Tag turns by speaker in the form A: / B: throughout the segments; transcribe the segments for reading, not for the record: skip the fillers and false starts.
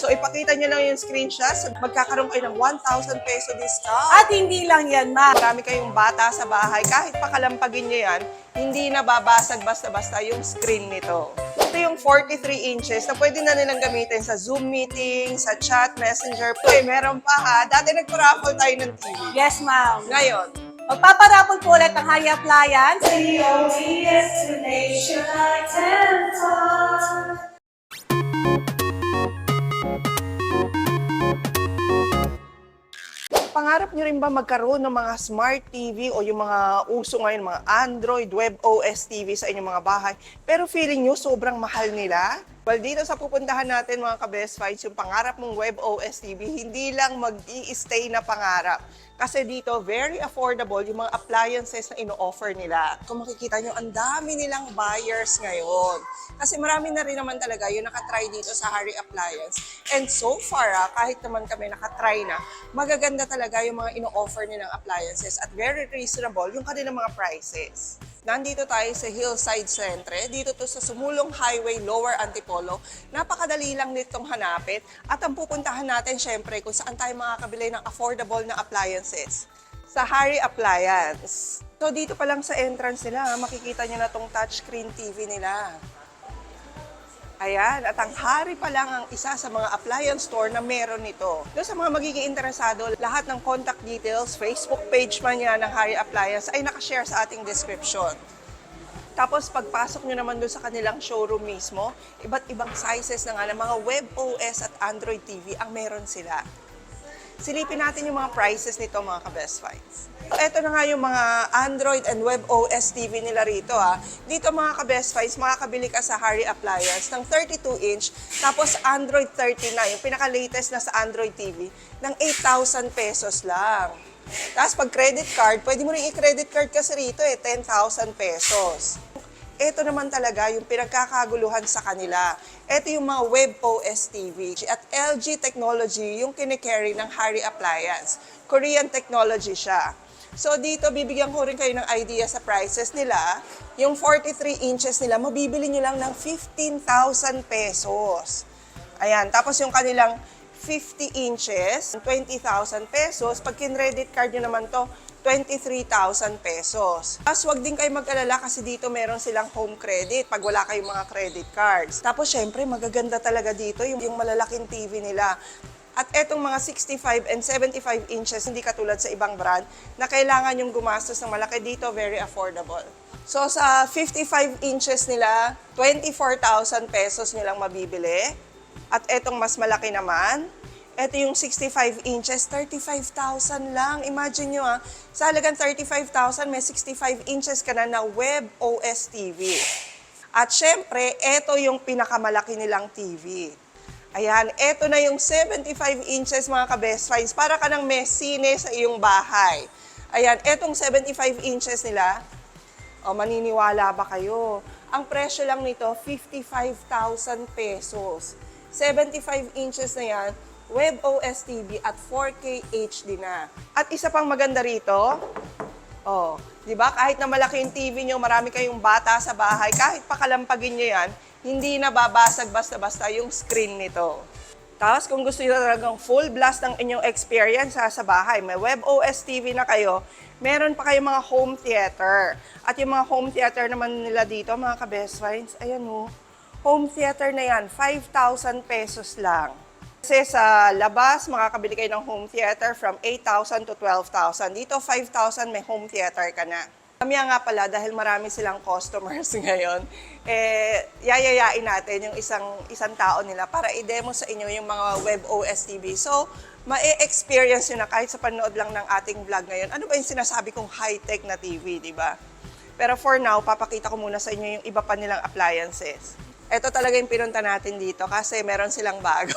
A: So, ipakita nyo lang yung screenshots at magkakaroon kayo ng 1,000 peso discount.
B: At hindi lang yan, ma'am.
A: Marami kayong bata sa bahay, kahit pakalampagin nyo yan, hindi na babasag basta-basta yung screen nito. Ito yung 43 inches na pwede na nilang gamitin sa Zoom meeting, sa chat, messenger. Meron pa ha. Dati nagpa-raffle tayo ng TV.
B: Yes, ma'am.
A: Ngayon,
B: Magpaparapol po ulit ang Harry Appliance.
A: pangarap nyo rin ba magkaroon ng mga smart TV o yung mga uso ngayon, mga Android, WebOS TV sa inyong mga bahay, pero feeling nyo sobrang mahal nila? Well, dito sa pupuntahan natin mga ka-Best Finds, yung pangarap mong WebOS TV, hindi lang mag-i-stay na pangarap. Kasi dito, very affordable yung mga appliances na ino-offer nila. Kung makikita nyo, ang dami nilang buyers ngayon. Kasi marami na rin naman talaga yung nakatry dito sa Harry Appliance. And so far, kahit naman kami nakatry na, magaganda talaga yung mga ino-offer nilang appliances at very reasonable yung kanilang mga prices. Nandito tayo sa Hillside Centre. Dito to sa Sumulong Highway, Lower Antipolo. Napakadali lang nitong hanapin. At ang pupuntahan natin, syempre, kung saan tayo makakabili ng affordable na appliances. Sa Harry Appliance. So dito pa lang sa entrance nila, makikita nyo na tong touchscreen TV nila. Ayan, at ang Harry pa lang ang isa sa mga appliance store na meron nito. Doon sa mga magiging interesado, lahat ng contact details, Facebook page man yan ng Harry Appliance ay nakashare sa ating description. Tapos pagpasok nyo naman doon sa kanilang showroom mismo, iba't ibang sizes na nga ng mga WebOS at Android TV ang meron sila. Silipin natin yung mga prices nito mga ka-Best Finds. So, ito na nga yung mga Android and WebOS TV nila rito ha. Dito mga ka-Best Finds, makakabili ka sa Harry Appliance ng 32-inch, tapos Android 39, yung pinaka-latest na sa Android TV, ng 8,000 pesos lang. Tapos pag credit card, pwede mo rin i-credit card kasi rito 10,000 pesos. Ito naman talaga yung pinagkakaguluhan sa kanila. Ito yung mga WebOS TV at LG Technology yung kinikerry ng Harry Appliance. Korean technology siya. So dito, bibigyan ko rin kayo ng idea sa prices nila. Yung 43 inches nila, mabibili nyo lang ng 15,000 pesos. Ayan, tapos yung kanilang 50 inches, 20,000 pesos. Pag kin-credit card nyo naman to, 23,000 pesos. Tapos wag din kayo mag-alala kasi dito meron silang home credit pag wala kayong mga credit cards. Tapos syempre magaganda talaga dito yung malalaking TV nila. At etong mga 65 and 75 inches, hindi katulad sa ibang brand, na kailangan yung gumastos ng malaki dito, very affordable. So sa 55 inches nila, 24,000 pesos nilang mabibili. At etong mas malaki naman, ito yung 65 inches, 35,000 lang. Imagine nyo sa halagang 35,000, may 65 inches ka na WebOS TV. At syempre, ito yung pinakamalaki nilang TV. Ayan, ito na yung 75 inches mga ka-Best Finds. Para ka ng may sine sa iyong bahay. Ayan, etong 75 inches nila, maniniwala ba kayo? Ang presyo lang nito, 55,000 pesos. 75 inches na yan, WebOS TV at 4K HD na. At isa pang maganda rito, di ba? Kahit na malaki yung TV nyo, marami kayong bata sa bahay, kahit pakalampagin nyo yan, hindi na babasag basta-basta yung screen nito. Tapos kung gusto nyo talagang full blast ng inyong experience sa bahay, may WebOS TV na kayo, meron pa kayong mga home theater. At yung mga home theater naman nila dito, mga ka-Best Finds, ayan home theater na yan, 5,000 pesos lang. Kasi sa labas, makakabili kayo ng home theater from 8,000 to 12,000. Dito, 5,000 may home theater ka na. Kami nga pala, dahil marami silang customers ngayon, yayayain natin yung isang tao nila para i-demo sa inyo yung mga WebOS TV. So, ma-experience nyo na kahit sa panood lang ng ating vlog ngayon. Ano ba yung sinasabi kong high-tech na TV, di ba? Pero for now, papakita ko muna sa inyo yung iba pa nilang appliances. Ito talaga yung pinunta natin dito kasi meron silang bago.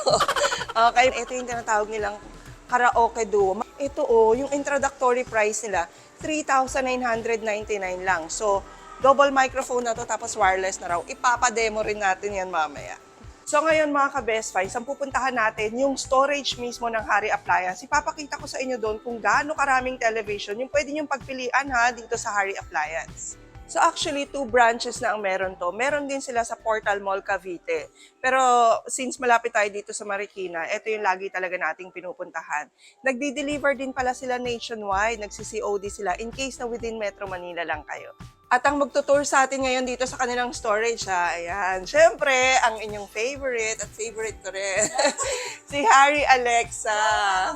A: Okay, ito yung tinatawag nilang karaoke duo. Ito yung introductory price nila, 3,999 lang. So, double microphone na to tapos wireless na raw. Ipapademo rin natin yan mamaya. So ngayon mga ka-Best Finds, ang pupuntahan natin yung storage mismo ng Harry Appliance. Ipapakita ko sa inyo doon kung gaano karaming television yung pwede niyong pagpilian dito sa Harry Appliance. So actually, 2 branches na ang meron to. Meron din sila sa Portal Mall, Cavite. Pero since malapit tayo dito sa Marikina, ito yung lagi talaga nating pinupuntahan. Nagdi-deliver din pala sila nationwide. Nagsi-COD sila in case na within Metro Manila lang kayo. At ang magtutour sa atin ngayon dito sa kanilang storage, ayan. Siyempre, ang inyong favorite at favorite ko rin, si Harry Alexa.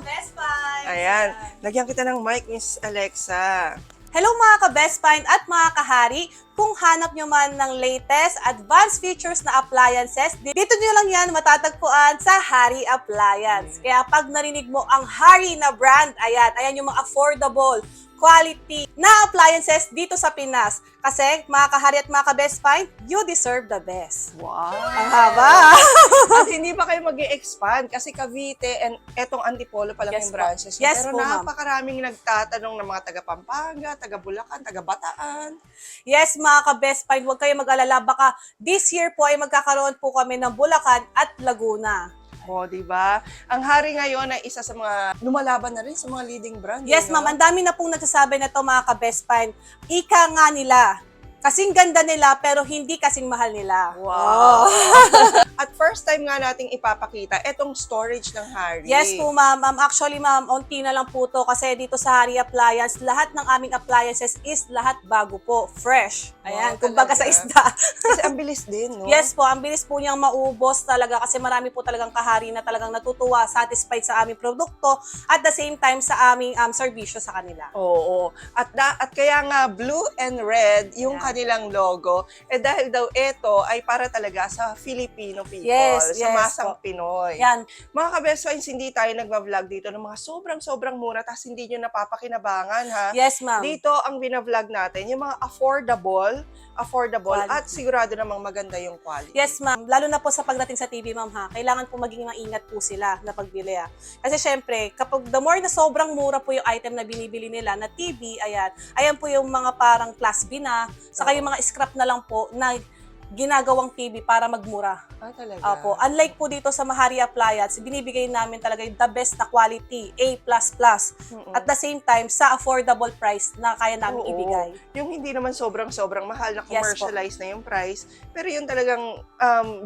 B: Best Find!
A: Ayan. Lagyan kita ng mic, Miss Alexa.
B: Hello mga ka-Best Find at mga kahari! Kung hanap nyo man ng latest, advanced features na appliances, dito nyo lang yan matatagpuan sa Harry Appliance. Kaya pag narinig mo ang Harry na brand, ayan yung mga affordable, quality na appliances dito sa Pinas. Kasi mga kahari at mga ka-Best Find, you deserve the best.
A: Wow!
B: Ang haba!
A: At hindi pa kayo mag-i-expand kasi Cavite and etong Antipolo pa lang
B: Yes
A: yung
B: po.
A: branches.
B: Yes
A: Pero
B: po, ma'am.
A: napakaraming nagtatanong ng mga taga Pampanga, taga Bulacan, taga Bataan.
B: Yes, mga ka-Best Find, huwag kayo mag-alala. Baka this year po ay magkakaroon po kami ng Bulacan at Laguna.
A: O, di ba? Ang Hari ngayon ay isa sa mga lumalaban na rin sa mga leading brand.
B: Yes,
A: no?
B: ma'am. Ang dami na pong nagsasabi na to mga ka-Best Find. Ika nga nila. Kasing ganda nila pero hindi kasing mahal nila.
A: Wow! At first time nga nating ipapakita etong storage ng Hari.
B: Yes po, ma'am. Actually, ma'am, onti na lang po to kasi dito sa Harry Appliance, lahat ng aming appliances is lahat bago po. Fresh. Ayan,
A: Wow,
B: kumbaga sa
A: talaga?
B: isda.
A: Kasi ang bilis din, no?
B: Yes po, ang bilis po niyang maubos talaga kasi marami po talagang kahari na talagang natutuwa, satisfied sa aming produkto at the same time sa aming serbisyo sa kanila.
A: Oo. At kaya nga blue and red yung
B: Yeah.
A: kanilang logo, dahil daw ito ay para talaga sa Filipino people,
B: Yes,
A: sa
B: yes
A: masang
B: po.
A: Pinoy.
B: Yan.
A: Mga ka-best friends, hindi tayo nagva-vlog dito ng mga sobrang mura tapos hindi nyo napapakinabangan, ha?
B: Yes, ma'am.
A: Dito ang bina-vlog natin, yung mga affordable
B: Quality.
A: at sigurado namang maganda yung quality.
B: Yes, ma'am. Lalo na po sa pagdating sa TV, ma'am, ha. Kailangan po maging maingat po sila na pagbili, ha. Kasi syempre, kapag the more na sobrang mura po yung item na binibili nila na TV, ayan po yung mga parang class B na, saka yung mga scrap na lang po na ginagawang TV para magmura.
A: Ah, talaga?
B: Opo. Unlike po dito sa Mahari Appliance, binibigay namin talaga yung the best na quality, A++. At the same time, sa affordable price na kaya namin
A: Oo.
B: ibigay.
A: Yung hindi naman sobrang mahal na
B: Yes po.
A: commercialized na yung price, pero yung talagang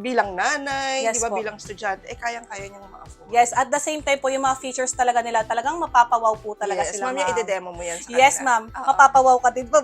A: bilang nanay,
B: Yes
A: di ba,
B: po.
A: bilang estudyante, kayang-kaya niyang ma-afford.
B: Yes, at the same time po, yung mga features talaga nila, talagang mapapawaw po talaga
A: Yes,
B: sila,
A: ma'am, yung ide-demo mo yan sa
B: Yes,
A: kanila.
B: ma'am. Mapapawaw ka din ba?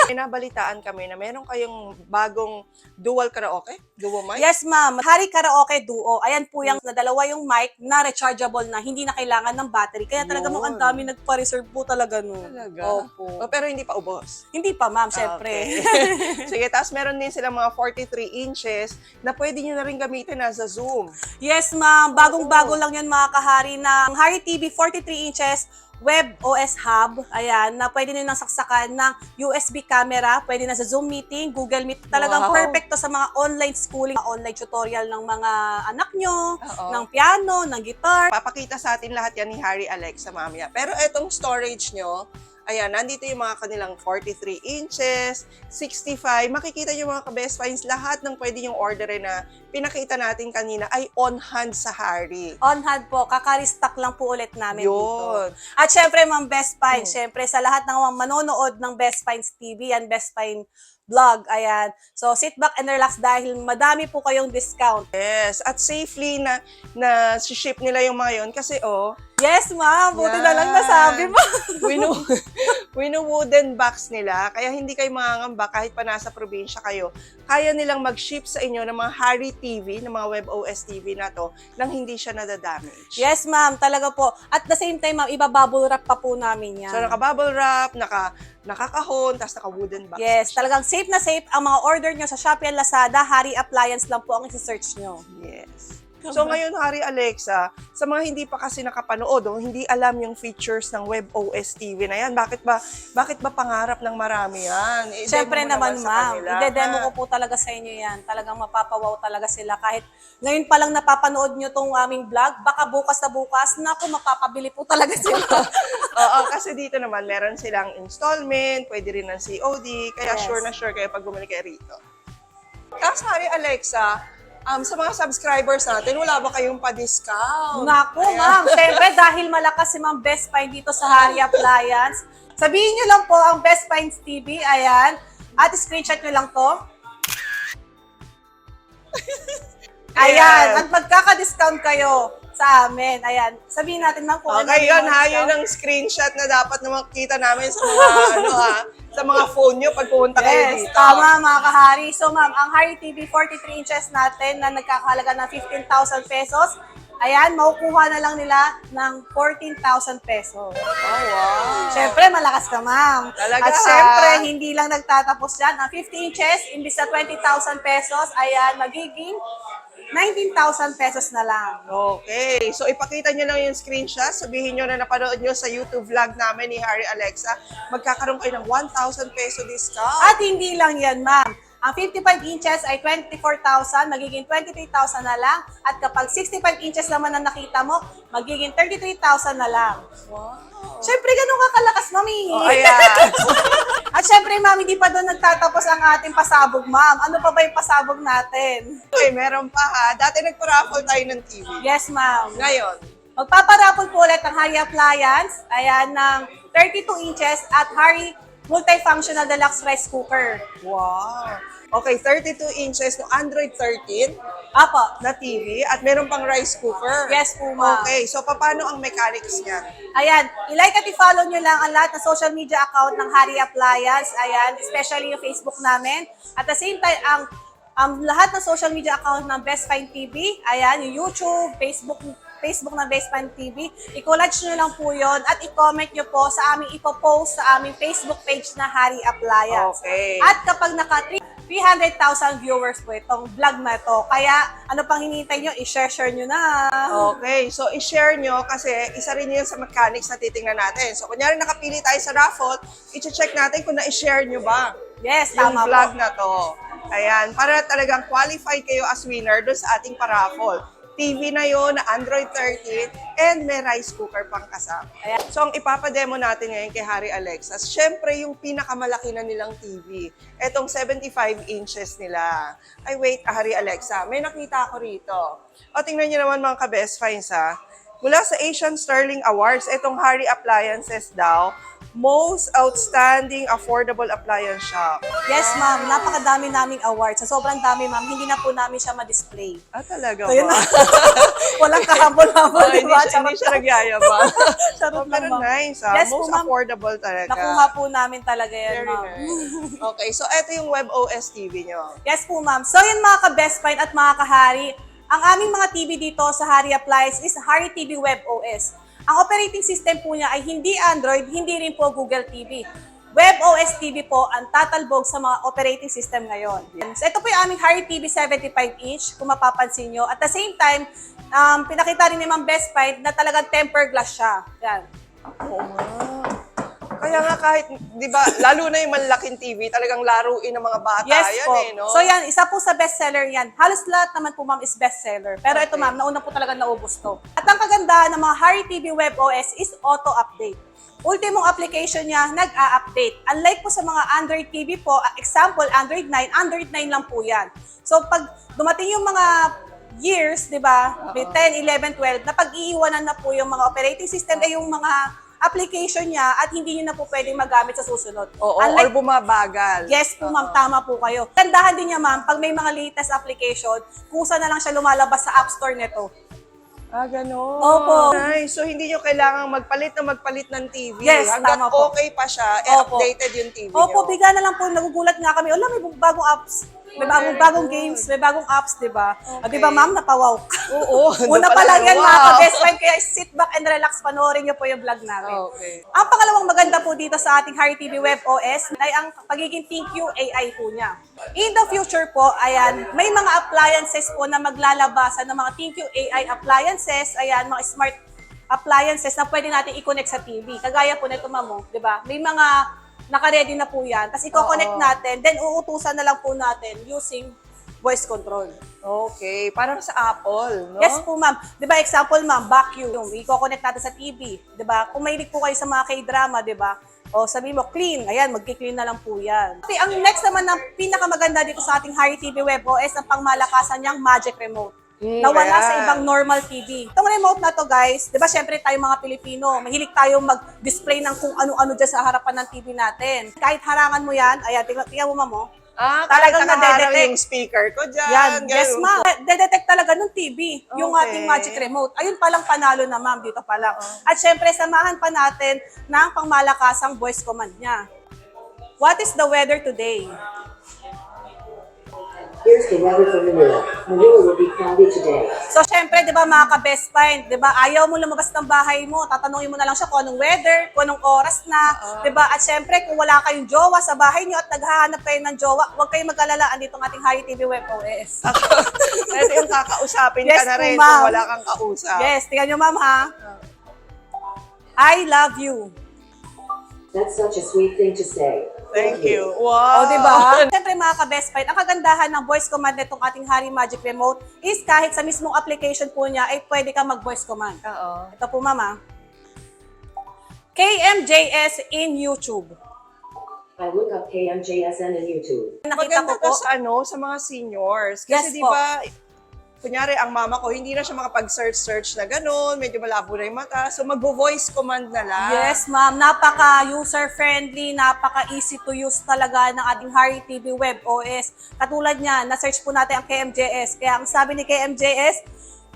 A: May nabalitaan kami na meron kayong bagong dual karaoke? Duo mic?
B: Yes, ma'am. Hari Karaoke Duo. Ayan po yung na dalawa yung mic na rechargeable na, hindi na kailangan ng battery. Kaya talaga mo ang
A: Yun.
B: dami nagpa-reserve po talaga nun.
A: Talaga?
B: Opo.
A: Oh, pero hindi pa ubos.
B: Hindi pa, ma'am, syempre.
A: Okay. Sige, tapos meron din silang mga 43 inches na pwede nyo na rin gamitin as a Zoom.
B: Yes, ma'am. Bagong-bago lang yan mga kahari ng Hari TV 43 inches Web OS Hub. Ayan, na pwede nyo nang saksakan ng USB camera. Pwede na sa Zoom meeting, Google Meet. Talagang
A: Wow.
B: perfecto sa mga online schooling, online tutorial ng mga anak nyo,
A: Oo.
B: ng piano, ng guitar.
A: Papakita sa atin lahat yan ni Harry Alexa mamaya. Pero etong storage nyo, ayan, nandito yung mga kanilang 43 inches, 65. Makikita nyo mga ka-best finds, lahat ng pwede yung orderin na pinakita natin kanina ay on hand sa Harry.
B: On hand po, kaka-restock lang po ulit namin
A: Yun.
B: dito. At syempre, Ma'am Best Find, syempre sa lahat ng mga manonood ng Best Finds TV and Best Find vlog, ayan. So, sit back and relax dahil madami po kayong discount.
A: Yes, at safely na ship nila yung mga yun kasi
B: Yes, ma'am. Buti na lang
A: Yan.
B: nasabi mo.
A: wooden box nila, kaya hindi kayo mangangamba kahit pa nasa probinsya kayo. Kaya nilang mag-ship sa inyo ng mga Harry TV, ng mga Web OS TV na to, nang hindi siya nadadamage.
B: Yes, ma'am. Talaga po. At the same time, ma'am, iba-bubble wrap pa po namin yan.
A: So, naka-bubble wrap, nakakahon, tapos naka-wooden box.
B: Yes, talagang safe na safe ang mga order nyo sa Shopee and Lazada. Harry Appliance lang po ang isi-search nyo.
A: Yes. So ngayon, Harry Alexa, sa mga hindi pa kasi nakapanood o hindi alam yung features ng Web OS TV na yan, bakit ba pangarap ng marami yan? I-demo
B: Siyempre
A: mo
B: naman,
A: sa
B: ma'am.
A: kanila,
B: Ide-demo
A: ha?
B: ko po talaga sa inyo yan. Talagang mapapawaw talaga sila. Kahit ngayon pa lang napapanood nyo tong aming vlog, baka bukas na bukas, naku, mapapabili po talaga sila.
A: Oo, kasi dito naman meron silang installment, pwede rin ng COD, kaya
B: Yes.
A: sure na sure kayo pag bumili kayo rito. Tapos, Harry Alexa, Sa mga subscribers natin, wala ba kayong pa-discount?
B: Naku,
A: Ayan.
B: ma'am. Siyempre, dahil malakas si Ma'am Best Find dito sa Hari Appliance, sabihin nyo lang po ang Best Finds TV. Ayan. At screenshot nyo lang to. Ayan. At magkaka-discount kayo sa amin. Ayan. Sabihin natin, ma'am, kung
A: Okay, yun ha, yun ang screenshot na dapat na makita namin sa mga, sa mga phone nyo pag pumunta kayo
B: Yes,
A: dito.
B: tama mga kahari. So ma'am, ang Hari TV 43 inches natin na nagkakahalaga ng 15,000 pesos, ayan, makukuha na lang nila ng 14,000 pesos.
A: Oh, wow.
B: Siyempre, malakas ka, ma'am.
A: Talaga,
B: At
A: ha?
B: siyempre, hindi lang nagtatapos dyan. Ang 50 inches, imbis na 20,000 pesos, ayan, magiging 19,000 pesos na lang.
A: Okay. So, ipakita nyo lang yung screenshot. Sabihin nyo na napanood nyo sa YouTube vlog namin ni Harry Alexa. Magkakaroon kayo ng 1,000 peso discount.
B: At hindi lang yan, ma'am. Ang 55 inches ay 24,000, magiging 23,000 na lang. At kapag 65 inches naman ang nakita mo, magiging 33,000 na lang.
A: Wow.
B: Siyempre, ganun kakalakas, mami.
A: Oh, ayan.
B: At siyempre, ma'am, hindi pa doon nagtatapos ang ating pasabog, ma'am. Ano pa ba yung pasabog natin?
A: Okay, meron pa ha. Dati nagpa-raffle tayo ng TV.
B: Yes, ma'am.
A: Ngayon,
B: Magpaparapol po ulit ang Hari Appliance, ayan, ng 32 inches at Hari Multifunctional Deluxe Rice Cooker.
A: wow. Okay, 32 inches no Android 13
B: Apo.
A: na TV at meron pang rice cooker.
B: Yes po, ma'am.
A: Okay, so paano ang mechanics niyan?
B: Ayan, i-like at i-follow nyo lang ang lahat ng social media account ng Hari Appliance. Ayan, especially yung Facebook namin. At the same time, ang lahat ng social media account ng Best Find TV, ayan, yung YouTube, Facebook ng Best Find TV, i-collage nyo lang po yun at i-comment nyo po sa aming ipopost sa aming Facebook page na Hari Appliance.
A: Okay.
B: At kapag naka 300,000 viewers po itong vlog na ito, kaya ano pang hinihintay nyo, i-share nyo na.
A: Okay, so i-share nyo kasi isa rin yun sa mechanics na titingnan natin. So kunyari nakapili tayo sa raffle, i-check natin kung na-share nyo ba
B: Yes,
A: yung
B: tama
A: vlog
B: po.
A: na to. Ayan, para talagang qualified kayo as winner doon sa ating paraffle. TV na yon na Android 13 and may rice cooker pang kasama.
B: Ayan.
A: So ang ipapademo natin ngayon kay Harry Alexa, syempre yung pinakamalaki na nilang TV. Etong 75 inches nila. Ay wait, Harry Alexa, may nakita ako rito. O tingnan niyo naman mga ka-best finds ha. Mula sa Asian Sterling Awards, etong Harry Appliances daw, Most Outstanding Affordable Appliance Shop.
B: Yes, ma'am. Napakadami naming awards. Sa sobrang dami, ma'am, hindi na po namin siya ma-display.
A: Ah, talaga
B: So, yun
A: ba?
B: na. Walang kahapon-habon,
A: Oh,
B: di ba?
A: hindi siya nagyayabang.
B: Charot lang,
A: Pero
B: ma'am.
A: nice, ah.
B: Yes po,
A: Most
B: ma'am.
A: affordable talaga.
B: Nakuha po namin talaga yan,
A: Very
B: ma'am.
A: nice. Okay, so eto yung WebOS TV nyo.
B: Yes po, ma'am. So, yun mga ka-best find at mga kahari, ang aming mga TV dito sa Hari Appliance is Hari TV WebOS. Ang operating system po niya ay hindi Android, hindi rin po Google TV. WebOS TV po ang tatalbog sa mga operating system ngayon. So, ito po yung aming Hari TV 75-inch, kung mapapansin nyo. At the same time, pinakita rin ni Ma'am Best Find na talagang tempered glass siya. Yan.
A: Oo nga. Kaya nga kahit, di ba, lalo na yung malaking TV, talagang laruin ng mga bata
B: Yes
A: yan
B: po.
A: eh, no?
B: So yan, isa po sa bestseller yan. Halos lahat naman po, ma'am, is bestseller. Pero ito,
A: Okay.
B: ma'am, nauna po talaga naubos to. At ang kagandahan ng mga Hari TV WebOS is auto-update. Ultimong application niya, nag-a-update. Unlike po sa mga Android TV po, example, Android 9 lang po yan. So pag dumating yung mga years, di ba, may 10, 11, 12, na pag-iiwanan na po yung mga operating system, yung mga application niya at hindi niyo na po pwedeng magamit sa susunod.
A: Oo, or
B: Unlike
A: bumabagal.
B: yes po, ma'am. Tama po kayo. Gandahan din niya, ma'am, pag may mga latest application, kusa na lang siya lumalabas sa App Store nito.
A: Ah, gano'n.
B: Opo.
A: Nice. So, hindi nyo kailangang magpalit ng TV.
B: Yes,
A: Hanggat
B: tama po.
A: okay pa siya,
B: Opo.
A: updated yung TV
B: Opo,
A: nyo.
B: bigla na lang po, nagugulat nga kami, may bagong apps. May
A: Very
B: bagong
A: good.
B: games, may bagong apps, di ba?
A: Okay.
B: Di ba, ma'am, napawaw ka?
A: Oo.
B: Una
A: doon
B: pa lang yan,
A: wow.
B: mga ka-best friend, kaya sit back and relax, panoorin niyo po yung vlog namin.
A: Okay.
B: Ang pangalawang maganda po dito sa ating Hari TV WebOS ay ang pagiging ThinQ AI po niya. In the future po, ayan, may mga appliances po na maglalabasan ng mga ThinQ AI appliances, ayan, mga smart appliances na pwede natin i-connect sa TV. Kagaya po nito, ma'am, di ba? May mga naka-ready na po yan. Tapos i-connect
A: Oo.
B: natin, then uutusan na lang po natin using voice control.
A: Okay. Parang sa Apple, no?
B: Yes po, ma'am. Di ba, example, ma'am, vacuum. I-connect natin sa TV. Di ba? Kung mahilig po kayo sa mga K-drama, di ba? O, sabi mo, clean. Ayan, magki-clean na lang po yan. Okay, ang next naman na pinakamaganda dito sa ating Harry TV WebOS ang pangmalakasan niyang Magic Remote. Nawala sa ibang normal TV. Itong remote na to guys, di ba syempre tayo mga Pilipino, mahilig tayo mag-display ng kung ano-ano dyan sa harapan ng TV natin. Kahit harangan mo yan, ayan, tingnan mo mamo.
A: Talagang
B: nade-detect
A: nade-detect yung speaker ko dyan.
B: Yan, yes
A: ganun.
B: ma'am. Dedetect talaga ng TV, yung
A: Okay.
B: ating Magic Remote. Ayun palang panalo na ma'am, dito pa lang. At syempre, samahan pa natin ng pangmalakasang voice command niya. What is the weather today?
C: Here's the weather for Manila. Manila will be cloudy today.
B: So, syempre, di ba mga ka-best find, di ba, ayaw mo lumabas ng bahay mo, tatanungin mo na lang siya kung anong weather, kung anong oras na, di ba? At syempre, kung wala kayong jowa sa bahay niyo at naghahanap kayo ng jowa, huwag kayong mag-alala, andito ang ating Harry TV WebOS.
A: Ito yung kakausapin
B: Yes
A: ka na
B: po,
A: rin
B: ma'am.
A: kung wala kang kausap.
B: Yes, tingnan nyo ma'am ha. I love you.
C: That's such a sweet thing to say.
A: Thank you. Wow.
B: O, di ba? Siyempre mga ka-best find, ang kagandahan ng voice command nitong ating Harry Magic Remote is kahit sa mismong application po niya, ay pwede ka mag-voice command.
A: Oo.
B: Ito po mama. KMJS in YouTube.
C: I look up KMJSN in YouTube.
B: Nakita
A: Maganda
B: ko po.
A: to sa mga seniors.
B: Yes
A: Kasi di
B: po.
A: ba, kunyari, ang mama ko, hindi na siya makapag-search na gano'n, medyo malabo na yung mata. So, mag-voice command na lang.
B: Yes, ma'am. Napaka-user-friendly, napaka-easy to use talaga ng ating Harry TV Web OS. Katulad niya, na-search po natin ang KMJS. Kaya ang sabi ni KMJS,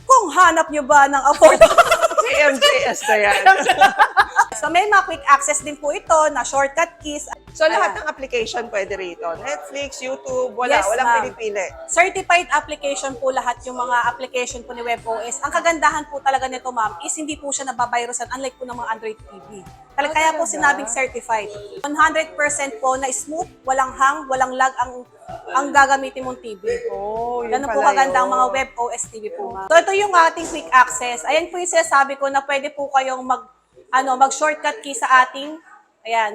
B: kung hanap niyo ba ng affordable...
A: KMJS na yan.
B: So may mga quick access din po ito na shortcut keys.
A: So, lahat ng application pwede rito. Netflix, YouTube, walang
B: ma'am.
A: pinipili.
B: Certified application po lahat yung mga application po ni WebOS. Ang kagandahan po talaga nito, ma'am, is hindi po siya nababirusan unlike po ng mga Android TV. Kaya po
A: talaga?
B: sinabing certified. 100% po na smooth, walang hang, walang lag ang gagamitin mong TV.
A: Oh, yun
B: Ganun po
A: pala
B: kaganda ang
A: yun.
B: mga WebOS TV po, ma'am. So ito yung ating quick access. Ayan po yung sinasabi ko na pwede po kayong mag-shortcut key sa ating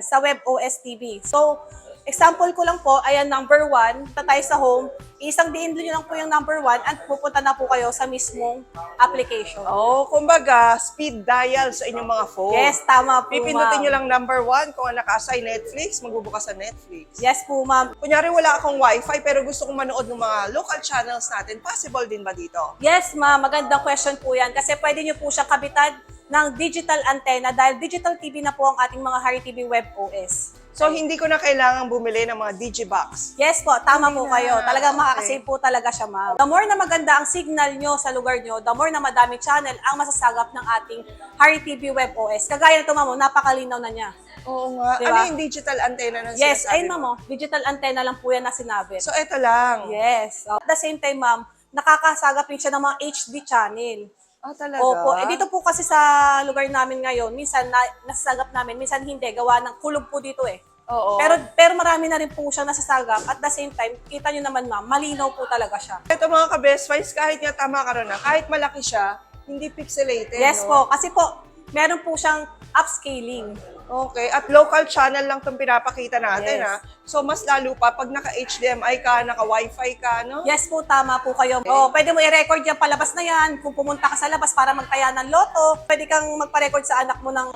B: sa WebOS TV. So, example ko lang po, ayan, number 1, tayo sa home, isang diin nyo lang po yung number 1 at pupunta na po kayo sa mismong application.
A: Oh, kumbaga, speed dial sa inyong mga phone.
B: Yes, tama po,
A: Pipindutin nyo
B: ma'am.
A: lang number 1 kung naka-assign Netflix, magbubukas sa Netflix.
B: Yes po, ma'am.
A: Kunyari wala akong wifi pero gusto kong manood ng mga local channels natin, possible din ba dito?
B: Yes, ma'am. Magandang question po yan kasi pwede nyo po siyang kabitan ng digital antenna dahil digital TV na po ang ating mga Harry TV WebOS.
A: So, hindi ko na kailangang bumili ng mga Digibox.
B: Yes po, tama po
A: na.
B: kayo. Talagang
A: Okay.
B: makakasave po talaga siya, ma'am. The more na maganda ang signal nyo sa lugar nyo, the more na madami channel ang masasagap ng ating Harry TV WebOS. Kagaya nito, ma'am, napakalinaw na niya.
A: Oo nga.
B: Diba?
A: Ano yung digital antenna na
B: Yes,
A: sinasabi
B: ayun,
A: mo?
B: ma'am, oh. Digital antenna lang po yan na sinabi.
A: So, eto lang.
B: Yes. At the same time, ma'am, nakakasagap din siya ng mga HD channel.
A: Talaga?
B: Opo. Dito po kasi sa lugar namin ngayon, minsan nasasagap namin, minsan hindi. Gawa ng kulog po dito eh.
A: Oo.
B: Pero marami na rin po siya nasasagap. At the same time, kita nyo naman ma'am, malinaw po talaga siya.
A: Ito mga ka-best finds, kahit nga tama ka rin na, kahit malaki siya, hindi pixelated,
B: Yes
A: no?
B: po, kasi po, meron po siyang upscaling.
A: Okay. At local channel lang itong pinapakita natin,
B: Yes.
A: ha? So, mas lalo pa, pag naka-HDMI ka, naka-Wi-Fi ka, no?
B: Yes po, tama po kayo. Pwede mo i-record yan palabas na yan. Kung pumunta ka sa labas para magtaya ng loto, pwede kang magpa-record sa anak mo ng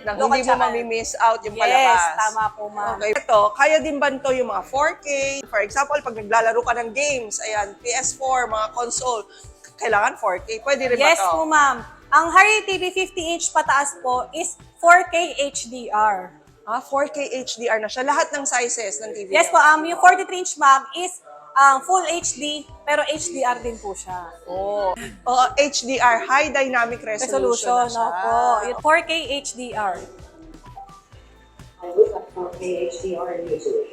A: Nang
B: local
A: hindi mo
B: channel.
A: mamimiss out yung
B: Yes,
A: palabas.
B: tama po, ma'am.
A: Okay. Ito, kaya din ba ito yung mga 4K? For example, pag naglalaro ka ng games, ayan, PS4, mga console, kailangan 4K. Pwede rin
B: Yes
A: ba ito?
B: po, ma'am. Ang Harry TV 50-inch pataas po is 4K HDR.
A: 4K HDR na siya. Lahat ng sizes ng TV.
B: Yes po, yung 43-inch ma'am is full HD, pero HDR din po siya.
A: Oh. HDR, High Dynamic Resolution,
B: Resolution,
A: na siya.
B: no po. Yung 4K HDR.
C: I look up 4K HDR in YouTube.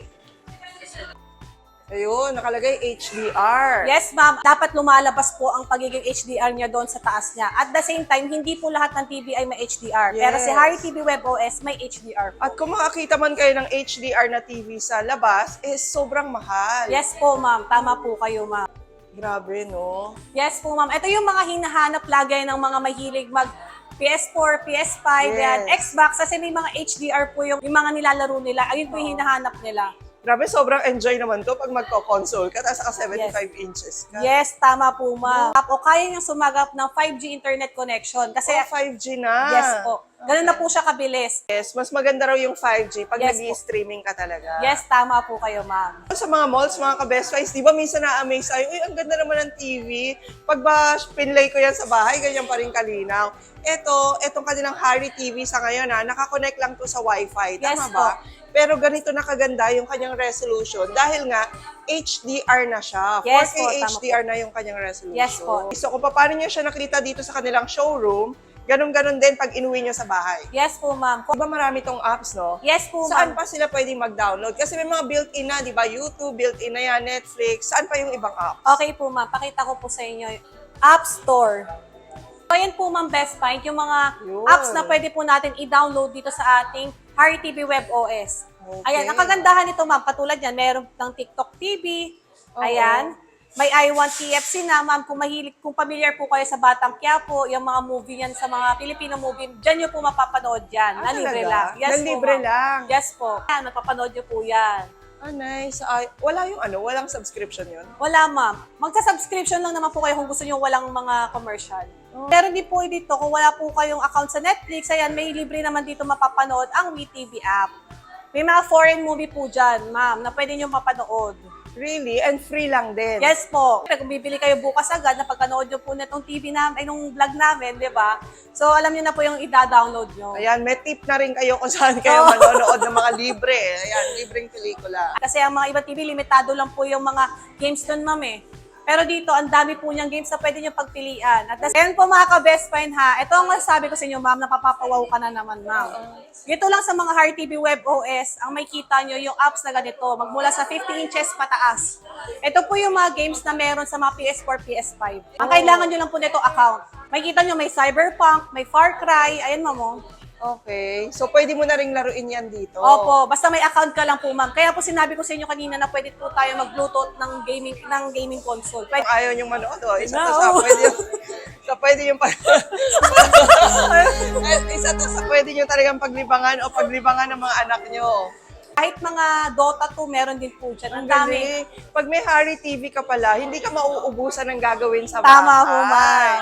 A: Ayun, nakalagay HDR.
B: Yes, ma'am. Dapat lumalabas po ang pagiging HDR niya doon sa taas niya. At the same time, hindi po lahat ng TV ay may HDR. Pero
A: Yes.
B: si Harry TV WebOS may HDR.
A: At kung makakita man kayo ng HDR na TV sa labas, is sobrang mahal.
B: Yes po, ma'am. Tama po kayo, ma'am.
A: Grabe, no?
B: Yes po, ma'am. Ito yung mga hinahanap lagi ng mga mahilig mag PS4, PS5, yan,
A: Yes.
B: Xbox. Kasi may mga HDR po yung mga nilalaro nila. Ayun po yung hinahanap nila.
A: Grabe, sobrang enjoy naman to pag magko-console ka, tapos naka 75 inches ka.
B: Yes, tama po, ma'am. O kaya niyang sumagap ng 5G internet connection. Kasi
A: 5G na.
B: yes po. Ganun na po siya kabilis.
A: Yes, mas maganda raw yung 5G pag
B: Yes
A: nag-streaming ka talaga.
B: Yes, tama po kayo, ma'am.
A: Sa mga malls, mga ka-best friends, di ba minsan na-amaze tayo, uy, ang ganda naman ng TV. Pag ba pinlay ko yan sa bahay, ganyan pa rin kalinaw. Etong kanilang Harry TV sa ngayon, nakakonect lang to sa Wi-Fi. Tama
B: Yes
A: ba? Pero ganito na kaganda yung kanyang resolution dahil nga HDR na siya.
B: Yes
A: 4K
B: po, tama
A: HDR na yung kanyang resolution.
B: Yes po.
A: So kung paano niyo siya nakita dito sa kanilang showroom, ganun-ganun din pag inuwi niyo sa bahay.
B: Yes po, ma'am.
A: Di ba marami tong apps, no?
B: Yes po,
A: Saan
B: ma'am.
A: pa sila pwedeng mag-download? Kasi may mga built-in na, di ba? YouTube, built-in na yan, Netflix. Saan pa yung ibang apps?
B: Okay po, ma'am. Pakita ko po sa inyo. App Store. So, ayan po, ma'am, Best Find. Yung mga
A: Yun.
B: apps na pwede po natin i-download dito sa ating Harry TV Web OS.
A: Okay.
B: Ayan, ang kagandahan nito, ma'am, katulad yan, meron ng TikTok TV.
A: Oo.
B: Ayan. May I Want TFC na, ma'am. Kung familiar po kayo sa Batang Quiapo, yung mga movie yan sa mga Filipino movie, dyan nyo po mapapanood yan.
A: Ah,
B: na libre
A: talaga?
B: lang. Yes
A: Na
B: po,
A: libre
B: ma'am.
A: lang?
B: Yes po. Yan, mapapanood nyo po yan.
A: Ah, nice. Ay, wala yung walang subscription yun?
B: Wala, ma'am. Magka-subscription lang naman po kayo kung gusto nyo walang mga commercial. Pero di po dito, kung wala po kayong account sa Netflix, ayan, may libre naman dito mapapanood ang WeTV app. May mga foreign movie po dyan, ma'am, na pwede nyo mapanood.
A: Really? And free lang din?
B: Yes po. Kung bibili kayo bukas agad, na pagkanood nyo po na itong TV namin, nung vlog namin, di ba? So, alam nyo na po yung i-download nyo.
A: Ayan, may tip na rin kayo kung saan kayo manonood ng mga libre. Ayan, libreng pelikula.
B: Kasi ang mga ibang TV, limitado lang po yung mga games dun, ma'am eh. Pero dito, ang dami po niyang games na pwede niyong pagpilian. At ayan po mga ka-best find ha. Ito ang masasabi ko sa inyo, ma'am, napapawaw ka na naman, ma'am. Dito lang sa mga Heart TV Web OS, ang may kita nyo yung apps na ganito, magmula sa 50 inches pataas. Ito po yung mga games na meron sa mga PS4, PS5. Ang kailangan nyo lang po nito account. May kita nyo, may Cyberpunk, may Far Cry, ayan, ma'am.
A: Okay. So, pwede mo na rin laruin yan dito?
B: Opo, basta may account ka lang po, ma'am. Kaya po sinabi ko sa inyo kanina na pwede po tayo mag-bluetooth ng gaming console. Pwede.
A: Kung ayaw niyong manood, isa to
B: No.
A: sa pwede yung isa to sa pwede niyo talagang paglibangan o paglibangan ng mga anak niyo.
B: Kahit mga Dota 2, meron din po dyan. Ang dami.
A: Galing. Pag may Harry TV ka pala, hindi ka mauubusan ng gagawin sa bahay.
B: Tama po, ma'am.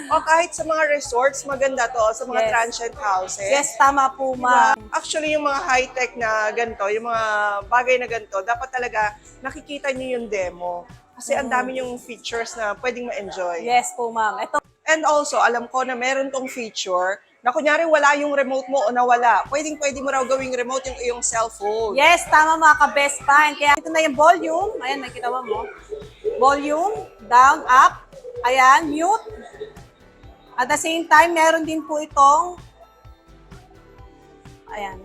A: O kahit sa mga resorts, maganda to. Sa mga
B: Yes.
A: transient houses.
B: Yes, tama po, ma'am.
A: Actually, yung mga high-tech na ganito, yung mga bagay na ganito, dapat talaga nakikita niyo yung demo. Kasi ang dami yung features na pwedeng ma-enjoy.
B: Yes po, ma'am. Ito,
A: And also, alam ko na meron tong feature na kunyari wala yung remote mo o nawala. Pwede mo raw gawing remote yung iyong cellphone.
B: yes, tama mga ka-best find. Kaya ito na yung volume. Ayan, nakita mo. Volume, down, up. Ayan, mute. At the same time, meron din po itong ayan.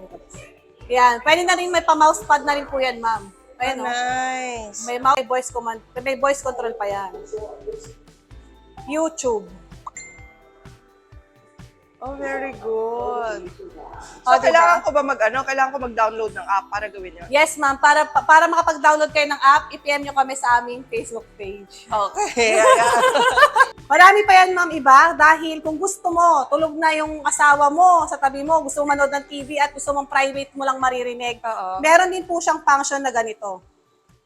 B: Ayan, pwede na rin may pa-mouse pad na rin po yan, ma'am. Ayan,
A: Nice.
B: May mouse, may voice control pa yan. YouTube.
A: Oh, very good. So,
B: Oh, diba?
A: kailangan ko ba kailangan ko mag-download ng app para gawin yun?
B: Yes, ma'am. Para makapag-download kayo ng app, i-PM nyo kami sa aming Facebook page.
A: Okay. Ayan.
B: Marami pa yan, ma'am, iba. Dahil kung gusto mo, tulog na yung asawa mo sa tabi mo, gusto mo manood ng TV at gusto mong private mo lang maririnig.
A: Oo.
B: Meron din po siyang function na ganito.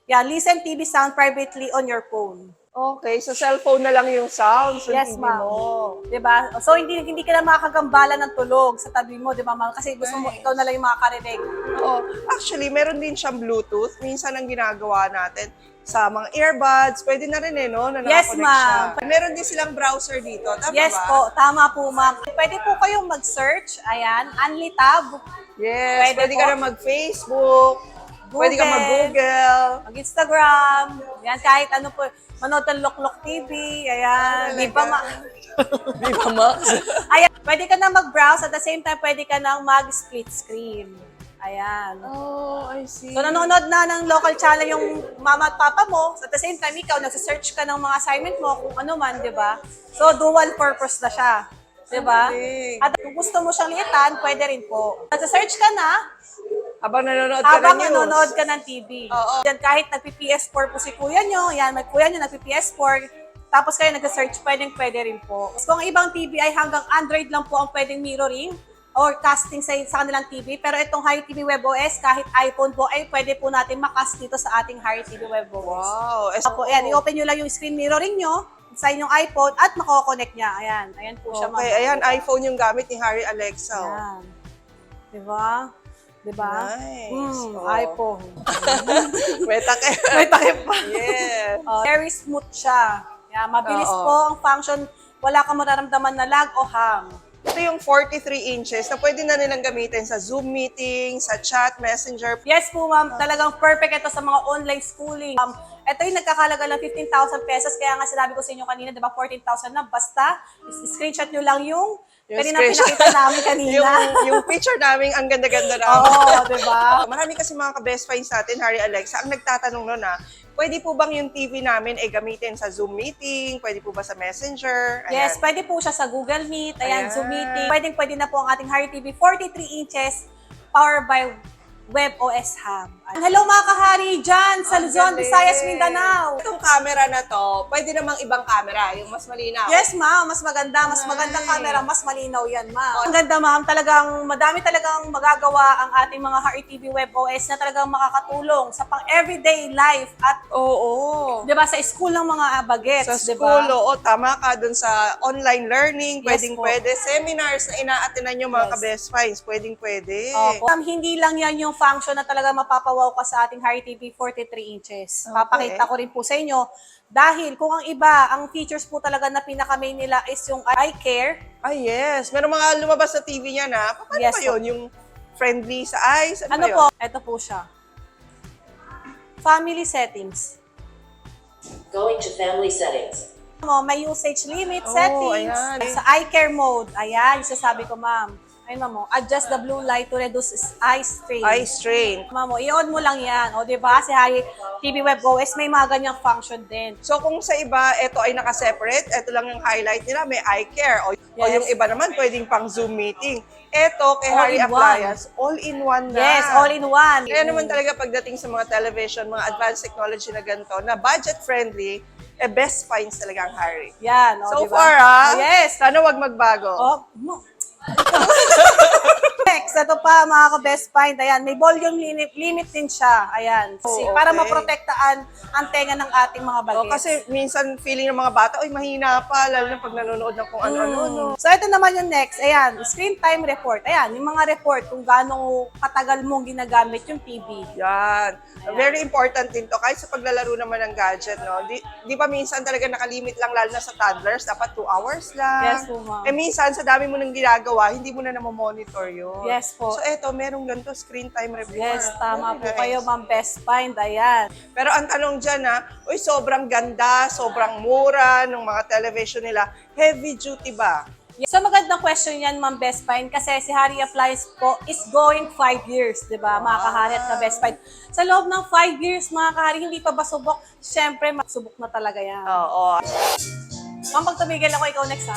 B: Yan, listen TV sound privately on your phone.
A: Okay, so cellphone na lang yung sound sa
B: Yes,
A: TV
B: ma'am.
A: mo.
B: Diba? So, hindi ka na makakagambala ng tulog sa tabi mo, di ba, ma'am? Kasi gusto mo, ikaw na lang yung makakarinig.
A: Oo. Actually, meron din siyang Bluetooth. Minsan ang ginagawa natin sa mga earbuds, pwede na rin no? Na
B: Yes,
A: nakakonect
B: ma'am.
A: siya. Meron din silang browser dito. Tama
B: Yes
A: ba?
B: po, tama po, ma'am. Pwede po kayong mag-search, ayan, Unlitab,
A: Yes,
B: Pwede
A: pwede
B: po.
A: ka na mag-Facebook, pwede ka
B: Google.
A: mag-Google.
B: mag-Instagram, yan, kahit ano po, manood ng Loklok TV, ayan, di ba
A: Di ba, Max?
B: ayan, pwede ka na mag-browse, at the same time, pwede ka na mag-split screen. Ayan.
A: Oh, I see.
B: So, nanonood na ng local channel yung mama at papa mo, at the same time, ikaw, nagsisearch ka ng mga assignment mo, kung ano man, di ba? So, dual purpose na siya. Di ba?
A: Galing.
B: At kung gusto mo siyang liitan, pwede rin po. Nagsisearch ka na,
A: Habang nanonood ka
B: habang
A: ng news.
B: nanonood ka ng TV.
A: Oo.
B: Yan, kahit nagpi-PS4 po si kuya nyo, yan, may kuya nyo nagpi-PS4, tapos kayo nag-search, pwede rin po. Kung ang ibang TV ay hanggang Android lang po ang pwedeng mirroring or casting sa kanilang TV, pero itong Harry TV Web OS, kahit iPhone po, ay pwede po natin makast dito sa ating Harry TV Web OS.
A: Wow.
B: Opo, yan, i-open nyo lang yung screen mirroring nyo, sa inyong iPhone at mako-connect niya. Ayan. Ayan po siya, ma'am.
A: Okay, ayan, iPhone yung gamit ni Harry Alexa. Oh.
B: Ayan. Diba? Diba?
A: Nice. Oh.
B: iPhone.
A: May takip.
B: May takip pa.
A: Yes.
B: Very smooth siya. Ayan, mabilis
A: Oo.
B: po ang function. Wala kang mararamdaman na lag o hang.
A: Ito yung 43 inches na pwede na nilang gamitin sa Zoom meeting, sa chat, messenger.
B: Yes po, ma'am. Talagang perfect ito sa mga online schooling. Ito yung nagkakalaga ng 15,000 pesos. Kaya nga sinabi ko sa inyo kanina, di ba, 14,000 na. Basta, screenshot nyo lang yung kanina
A: screenshot.
B: pinakita namin kanina.
A: yung picture namin, ang ganda-ganda namin.
B: Oo, di ba?
A: Marami kasi mga ka-best finds natin, Harry Alexa, ang nagtatanong nun pwede po bang yung TV namin ay gamitin sa Zoom meeting? Pwede po ba sa Messenger? Ayan.
B: Yes, pwede po siya sa Google Meet,
A: Ayan.
B: ayan, Zoom meeting. Pwede na po ang ating Harry TV 43 inches powered by WebOS Hub. Hello mga kahari dyan sa
A: Ang
B: Luzon,
A: galing.
B: Visayas, Mindanao.
A: Itong camera na to, pwede namang ibang camera, yung mas malinaw.
B: Yes, ma'am. Mas maganda. Mas magandang camera. Mas malinaw yan, ma'am. Ang ganda, ma'am. Talagang, madami talagang magagawa ang ating mga Harry TV WebOS na talagang makakatulong sa pang-everyday life at,
A: Oo.
B: di ba, sa school ng mga bagets,
A: Sa
B: di
A: school,
B: ba?
A: oo, tama ka dun sa online learning,
B: Yes
A: pwedeng
B: po.
A: pwede. Seminars na ina-attendan yung mga
B: Yes.
A: ka-best finds, pwedeng pwede.
B: Opo. Ma'am, hindi lang yan yung function na talaga mapapawaw ka sa ating Harry TV 43 inches.
A: Okay.
B: Papakita ko rin po sa inyo. Dahil kung ang iba, ang features po talaga na pinaka-main nila is yung eye care.
A: Ah, yes. Meron mga lumabas sa TV niya na. Paano
B: Yes
A: ba
B: po.
A: yun? Yung friendly sa eyes? Ano,
B: Ano
A: ba yun?
B: po? Ito po siya. Family settings.
C: Going to family settings.
B: May usage limit
A: Oh,
B: settings.
A: ayan.
B: Sa eye care mode, ayan, yung sasabi ko, ma'am. Ayun, ma'am, adjust the blue light to reduce eye strain.
A: Eye strain.
B: Ma'am, i-on mo lang yan. O, di ba? Si Harry TV WebOS may mga ganyang function din.
A: So kung sa iba, ito ay naka-separate, ito lang yung highlight nila, may eye care. O
B: Yes.
A: yung iba naman, pwedeng pang Zoom meeting. Ito, kay
B: All
A: Harry
B: in one.
A: Appliance, all-in-one na.
B: Yes, all-in-one.
A: Kaya naman talaga pagdating sa mga television, mga advanced technology na ganito, na budget-friendly, best finds talaga ang Harry.
B: Yan, o,
A: So
B: di ba?
A: far,
B: Oh, yes.
A: sana wag magbago.
B: Oh, Next, ito pa mga ka-best find. Ayan, may volume limit din siya. Ayan. Kasi
A: Oh,
B: para
A: okay.
B: maprotektaan ang tenga ng ating mga bagets.
A: O, kasi minsan feeling ng mga bata, oy mahina pa, lalo na pag nanonood ng kung ano-ano. No?
B: So, ito naman yung next. Ayan, screen time report. Ayan, yung mga report kung gaano katagal mong ginagamit yung TV.
A: Yan.
B: Ayan.
A: Very important din to. Kahit sa paglalaro naman ng gadget, no? Di ba minsan talaga nakalimit lang, lalo na sa toddlers, dapat 2 hours lang.
B: Yes po, ma'am.
A: Minsan, sa dami mo nang ginagawa, hindi mo na namomonitor yun.
B: Yes po.
A: So, eto, merong ganito, screen time report.
B: Yes, tama
A: Very
B: po kayo,
A: nice.
B: ma'am. Best find. Ayan.
A: Pero ang tanong dyan, uy, sobrang ganda, sobrang mura ng mga television nila. Heavy duty ba?
B: So magandang question yan, Ma'am Best Find, kasi si Harry Appliance po is going 5 years, di ba, mga kahari at ka-Best Find. Sa loob ng 5 years, mga kahari, hindi pa ba subok? Siyempre, subok na talaga yan.
A: Oo.
B: Ma'am, pag tumigil ako, ikaw next, ha?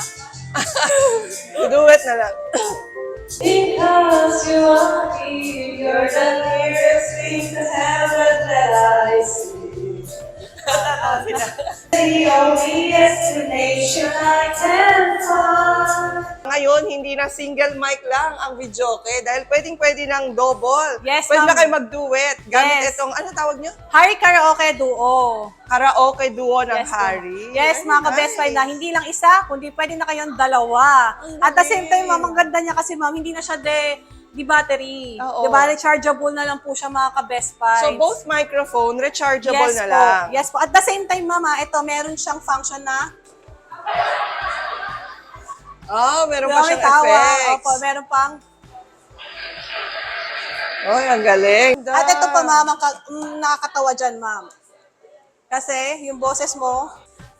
A: Do it na lang.
B: Because you are here, you're the nearest thing to heaven that I see. The only destination I can find.
A: Ngayon, hindi na single mic lang ang videoke dahil pwedeng-pwede ng double.
B: Yes,
A: Pwede na
B: ma'am.
A: kayo mag-duet. Gamit
B: Yes.
A: itong, ano tawag nyo?
B: Harry Karaoke Duo.
A: Karaoke duo ng
B: Yes, ma'am.
A: Harry.
B: Yes,
A: Ay,
B: mga ka-best friend na hindi lang isa, kundi pwede na kayong dalawa. At the same time, ma'am, ang ganda niya kasi, ma'am, hindi na siya di battery.
A: Oo.
B: Di ba? Rechargeable na lang po siya, mga ka-best friend.
A: So, both microphone, rechargeable
B: yes
A: na
B: po.
A: lang.
B: Yes po. At the same time, mama, ito, meron siyang function na
A: Oh, meron pa
B: may
A: siyang
B: tawa.
A: effects.
B: Opo, meron pang.
A: Oy, ang galing.
B: At ito pa, ma'am, nakakatawa dyan, ma'am. Kasi, yung boses mo,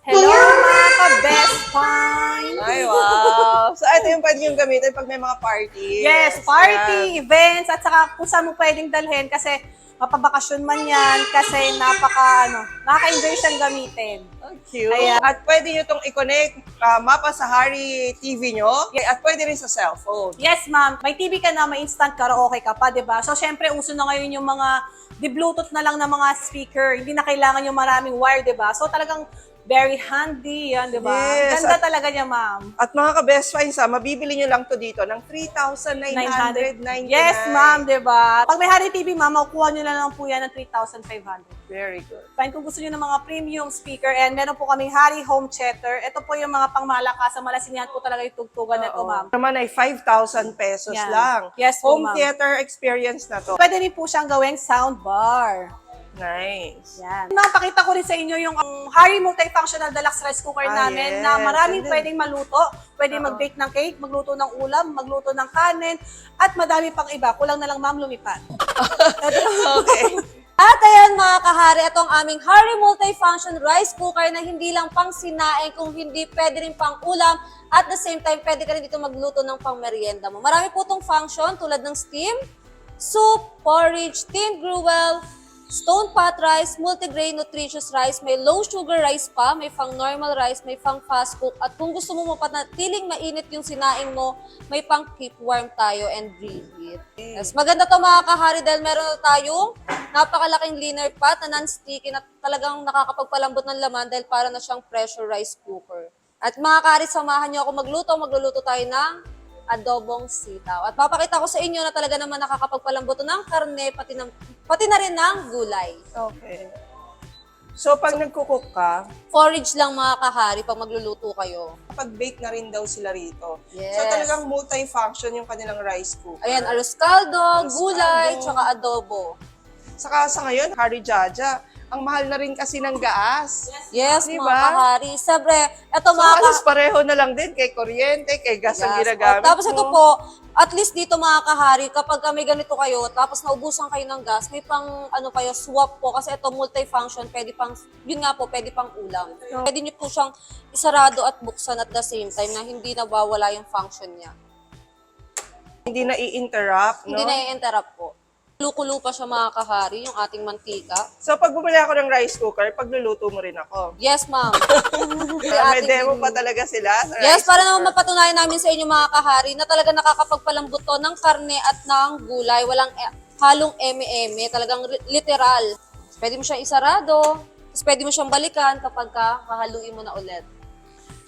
B: hello, mga ka-best friend.
A: Ay, wow. So, ito yung pwede yung gamitin pag may mga party.
B: Yes, party, events, at saka kung saan mo pwedeng dalhin kasi mapabakasyon man yan kasi nakaka-enjoy siyang gamitin.
A: Ang cute.
B: Ayan.
A: At pwede nyo itong i-connect mapa sa Harry TV nyo. At pwede rin sa cellphone.
B: Yes, ma'am. May TV ka na, may instant karaoke ka pa, di ba? So, syempre, uso na ngayon yung mga di-bluetooth na lang na mga speaker. Hindi na kailangan yung maraming wire, di ba? So, talagang Very handy yan, di ba?
A: Yes,
B: Ganda
A: at-
B: talaga niya, ma'am.
A: At mga ka-best finds mabibili nyo lang to dito ng 3,999.
B: Yes, ma'am, di ba? Pag may Hari TV, ma'am, makukuha nyo na lang po yan ng 3,500.
A: Very good.
B: Fine, kung gusto nyo ng mga premium speaker, and meron po kaming Hari Home Theater. Ito po yung mga pangmalakas, malasinyan po talaga yung tugtugan nito, ma'am.
A: Naman ay 5,000 pesos
B: Yan.
A: lang.
B: Yes po,
A: Home
B: ma'am.
A: theater experience na to.
B: Pwede rin po siyang gawing soundbar.
A: Nice.
B: Yan. Napakita ko rin sa inyo yung Hari Multifunctional Deluxe Rice Cooker namin
A: yes.
B: na maraming
A: And then-
B: pwedeng maluto. Pwede mag-bake ng cake, magluto ng ulam, magluto ng kanin, at madami pang iba. Kulang na lang, ma'am, lumipad.
A: Okay.
D: At ayan mga kahari, itong aming Hari Multifunction Rice Cooker na hindi lang pang sinaing, kung hindi pwede rin pang ulam. At the same time, pwede ka rin dito magluto ng pang merienda mo. Marami po itong function tulad ng steam, soup, porridge, steamed gruel, stone pot rice, multigrain nutritious rice, may low sugar rice pa, may pang normal rice, may pang fast cook. At kung gusto mo mapanatiling mainit yung sinaing mo, may pang keep warm tayo and reheat. Yes, maganda to mga kahari dahil meron na tayong napakalaking linear pot na non-sticky na talagang nakakapagpalambot ng laman dahil para na siyang pressure rice cooker. At mga kahari, samahan niyo ako magluluto tayo ng adobong sitaw. At papakita ko sa inyo na talaga naman nakakapagpalambot ng karne, pati na rin ng gulay.
A: Okay. So, pag nagkukook ka,
D: Forage lang mga kahari pag magluluto kayo.
A: pag-bake na rin daw sila rito.
D: Yes.
A: So, talagang multi-function yung kanilang rice cooker.
D: Ayan, arroz caldo,
A: Arroz
D: gulay,
A: caldo.
D: tsaka adobo.
A: Saka sa ngayon, Hari Jaja, ang mahal na rin kasi ng gas.
D: Yes,
A: Diba?
D: mga kahari. Sabre, eto
A: So,
D: mga
A: alas pareho na lang din kay kuryente, kay gas ang
D: Yes.
A: ginagamit
D: Tapos
A: mo.
D: ito po, at least dito mga kahari, kapag may ganito kayo, tapos naubusan kayo ng gas, may pang kayo, swap po. Kasi ito multifunction, pwede pang, yun nga po, pwede pang ulam. Pwede nyo po siyang isarado at buksan at the same time na hindi nawawala yung function niya.
A: Hindi na i-interrupt, no?
D: Hindi na i-interrupt po. Kulo-kulo pa siya mga kahari, yung ating mantika.
A: So, pag bumili ako ng rice cooker, pagluluto mo rin ako.
D: Yes, ma'am.
A: Kaya may demo pa talaga sila sa
D: Yes,
A: rice
D: para
A: cooker.
D: naman mapatunayan namin sa inyo mga kahari na talaga nakakapagpalambot to ng karne at ng gulay. Walang halong eme-eme, talagang literal. Pwede mo siyang isarado, tapos pwede mo siyang balikan kapag kahaluin mo na ulit.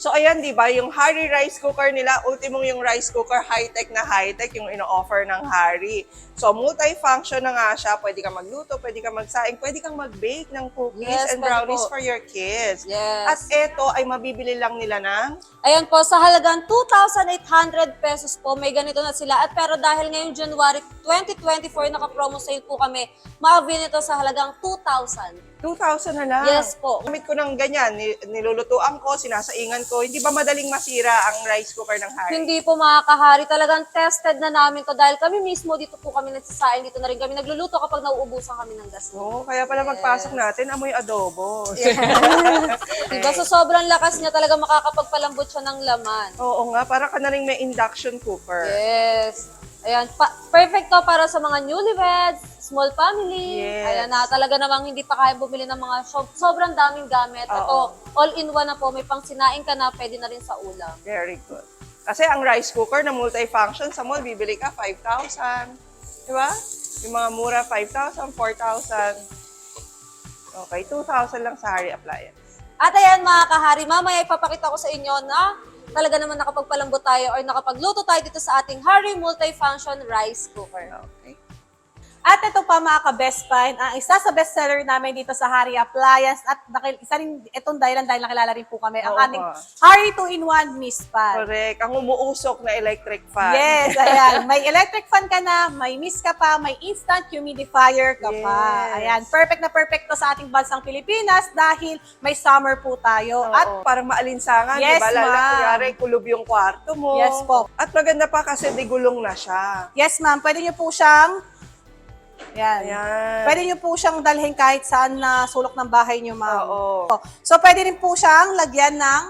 A: So, ayan, di ba, yung Hari rice cooker nila, ultimong yung rice cooker, high-tech na high-tech yung ino-offer ng Hari. So, multi-function na nga siya. Pwede kang magluto, pwede kang magsaing, pwede kang mag-bake ng cookies
D: Yes,
A: and
D: pwede
A: brownies
D: po.
A: for your kids.
D: Yes.
A: At eto ay mabibili lang nila ng
D: Ayan po, sa halagang 2,800 pesos po, may ganito na sila. At pero dahil ngayong January 2024, naka-promo sale po kami, ma-avail nito sa halagang 2,000.
A: 2,000 na lang.
D: Yes po.
A: Gamit ko ng ganyan, nilulutuan ko, sinasaingan ko. Hindi ba madaling masira ang rice cooker ng Hari?
D: Hindi po mga kahari, talagang tested na namin to dahil kami mismo dito po kami nagsasaing, dito na rin kami nagluluto kapag nauubusan kami ng gas.
A: Oo, kaya pala magpasok natin, amoy adobo.
D: Diba? So sobrang lakas niya talaga makakapagpalambot siya ng laman.
A: Oo nga, para ka na rin may induction cooker.
D: Yes. Ayan, perfect to para sa mga newlyweds, small family.
A: Yes.
D: Ayan na, talaga namang hindi pa kaya bumili ng mga sobrang daming gamit. Ito, all-in-one na po, may pang sinaing ka na, pwede na rin sa ulam.
A: Very good. Kasi ang rice cooker na multifunction sa mall, bibili ka 5,000. Di ba? Yung mga mura, 5,000, 4,000. Okay, 2,000 lang sa Hari Appliance.
D: At ayan mga kahari, mamaya ipapakita ko sa inyo na talaga naman nakapagpalambot tayo or nakapagluto tayo dito sa ating Hari Multifunction Rice Cooker.
A: Okay.
B: At ito pa mga ka-best find, ang isa sa bestseller namin dito sa Hari Appliance at isa rin itong dahilan dahil nakilala rin po kami, ang
A: Oo
B: ating
A: nga.
B: Hari 2-in-1 Mist Pan.
A: Correct. Ang umuusok na electric fan.
B: Yes, ayan. May electric fan ka na, may mist ka pa, may instant humidifier ka pa.
A: Yes.
B: Ayan, perfect na perfect to sa ating bansang Pilipinas dahil may summer po tayo.
A: Oo,
B: At
A: parang maalinsangan,
B: Yes,
A: di ba? Lalo na
B: ma'am.
A: kunyari, kulob yung kwarto mo.
B: Yes po.
A: At maganda pa kasi digulong na siya.
B: yes ma'am, pwede nyo po siyang yan.
A: Ayan.
B: Pwede nyo po siyang dalhin kahit saan na sulok ng bahay nyo, ma'am.
A: Oo.
B: So, pwede rin po siyang lagyan ng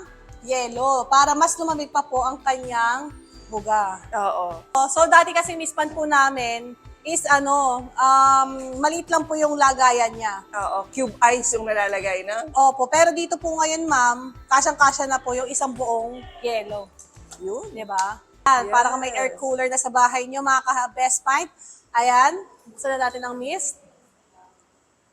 B: yelo para mas lumamig pa po ang kanyang buga.
A: Oo.
B: So, dati kasi mispan po namin is maliit lang po yung lagayan niya.
A: Oo. Cube ice yung nalalagay na.
B: Opo, pero dito po ngayon, ma'am, kasyang-kasya na po yung isang buong yelo. Yun, di ba? Ayan, para kang may air cooler na sa bahay nyo, mga ka-best find. Ayan, buksan na natin ang mist.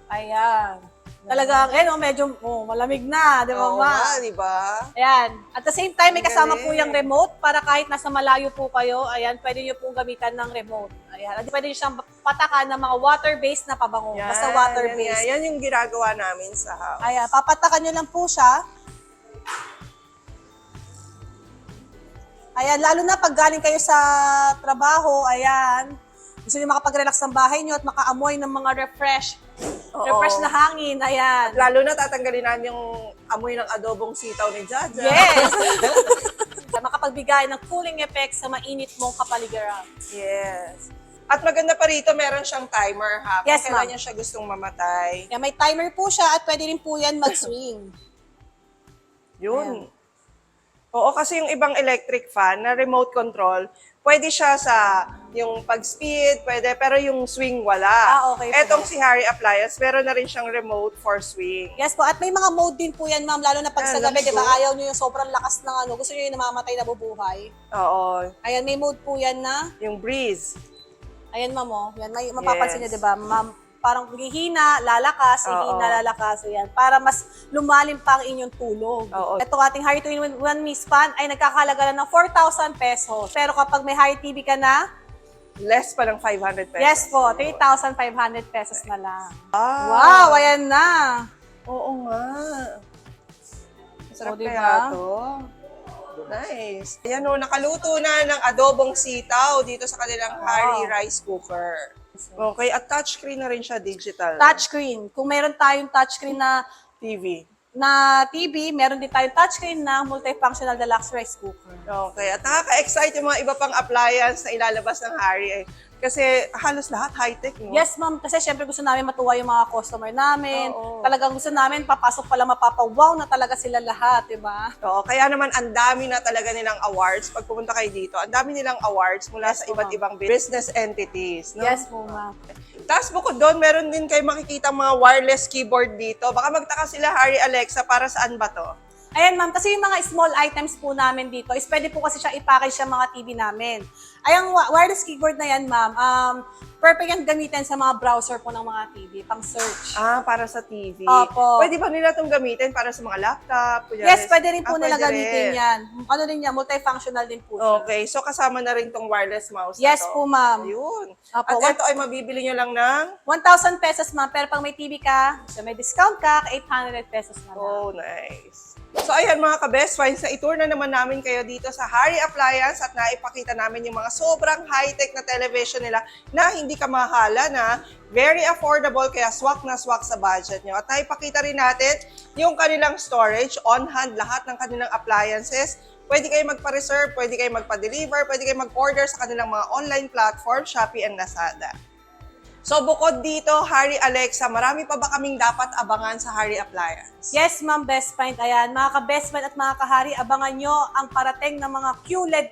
B: Ayan. Talagang, medyo malamig na, di ba,
A: Oo
B: ma?
A: nga, di ba?
B: Ayan. At the same time, may
A: Ang
B: kasama
A: galing.
B: po yung remote para kahit nasa malayo po kayo, ayan, pwede nyo pong gamitan ng remote. Ayan. At pwede nyo siyang patakan ng mga water-based na pabango. Basta water-based.
A: Yan yung ginagawa namin sa house.
B: Ayan, papatakan nyo lang po siya. Ayan, lalo na pag galing kayo sa trabaho, ayan, gusto nyo makapag-relax ng bahay nyo at makaamoy ng mga refresh na hangin, ayan.
A: Lalo na tatanggalin namin yung amoy ng adobong sitaw ni Jaja.
B: Yes! Makapagbigay ng cooling effect sa mainit mong kapaligiran.
A: Yes. At maganda pa rito, meron siyang timer ha. Kung
B: Yes,
A: kailan
B: ma'am.
A: niya siya gustong mamatay.
B: Kaya may timer po siya at pwede rin po yan mag-swing.
A: Yun. Oo, kasi yung ibang electric fan na remote control, pwede siya sa yung pag-speed, pwede, pero yung swing wala.
B: Okay.
A: Etong si Harry Appliance, meron na rin siyang remote for swing.
B: Yes po, at may mga mode din po yan, ma'am, lalo na pag sa
A: Ah,
B: gabi,
A: let's
B: di ba,
A: go.
B: ayaw nyo yung sobrang lakas ng gusto nyo yung namamatay na bubuhay.
A: Oo,
B: Ayan, may mode po yan na,
A: yung breeze.
B: ayan ma'am, yan, may mapapansin nyo,
A: Yes.
B: di ba, ma'am, parang hihina, lalakas,
A: Oo.
B: hihina, lalakas, ayan, para mas lumalim pa ang inyong tulog.
A: Oo.
B: Ito ating Harry 2-in-1 Miss Fan ay nagkakalaga na ng 4,000 pesos. Pero kapag may Harry TV ka na,
A: Less pa ng 500 pesos.
B: yes po, 3,500 pesos na lang.
A: Ah,
B: Wow, ayan na.
A: Oo nga. Masarap
B: O, diba?
A: kaya to. Nice. Ayan o, nakaluto na ng adobong sitaw dito sa kanilang Harry rice cooker. Okay, at touchscreen na rin siya, digital.
B: Touchscreen. Kung meron tayong touchscreen na
A: TV.
B: TV, meron din tayong touchscreen na multifunctional deluxe rice cooker.
A: Okay, at nakaka-excite yung mga iba pang appliance na ilalabas ng Harry. Kasi halos lahat high-tech, no?
B: Yes, ma'am. Kasi syempre gusto namin matuwa yung mga customer namin.
A: Oo.
B: Talagang gusto namin, papasok pala mapapawaw na talaga sila lahat, di ba?
A: Oo, kaya naman ang dami na talaga nilang awards. Pag pumunta kayo dito, ang dami nilang awards mula sa
B: po,
A: iba't
B: ma'am.
A: ibang business entities. No?
B: Yes po, ma'am.
A: Tapos bukod doon, meron din kayo makikita mga wireless keyboard dito. Baka magtaka sila, Harry Alexa, para saan ba to?
B: Ayan, ma'am. Kasi yung mga small items po namin dito is pwede po kasi siya i-package sa mga TV namin. Ay, ang wireless keyboard na yan, ma'am, perfect yan gamitin sa mga browser po ng mga TV, pang search.
A: Ah, para sa TV.
B: Opo.
A: Pwede ba nila itong gamitin para sa mga laptop? Kunyari?
B: Yes, pwede rin po nila
A: pwede
B: gamitin
A: rin.
B: yan. Ano din yan, multifunctional din po siya.
A: Okay, so kasama na rin tong wireless mouse
B: Yes
A: na to.
B: po, ma'am.
A: Ayun.
B: Opo,
A: At ito ay mabibili nyo lang ng
B: 1,000 pesos, ma'am. Pero pag may TV ka, so may discount ka, 800 pesos na lang.
A: Oh, nice. So ayan mga ka-best finds, na itour na naman namin kayo dito sa Harry Appliance at naipakita namin yung mga sobrang high-tech na television nila na hindi kamahala na very affordable kaya swak na swak sa budget nyo. At naipakita rin natin yung kanilang storage, on-hand lahat ng kanilang appliances. Pwede kayo magpa-reserve, pwede kayo magpa-deliver, pwede kayo mag-order sa kanilang mga online platform, Shopee and Lazada. So bukod dito, Harry Alexa, marami pa ba kaming dapat abangan sa Harry Appliance?
B: Yes, ma'am, Best Find. Ayan, mga ka-Best Find at mga kahari, abangan nyo ang parating ng mga QLED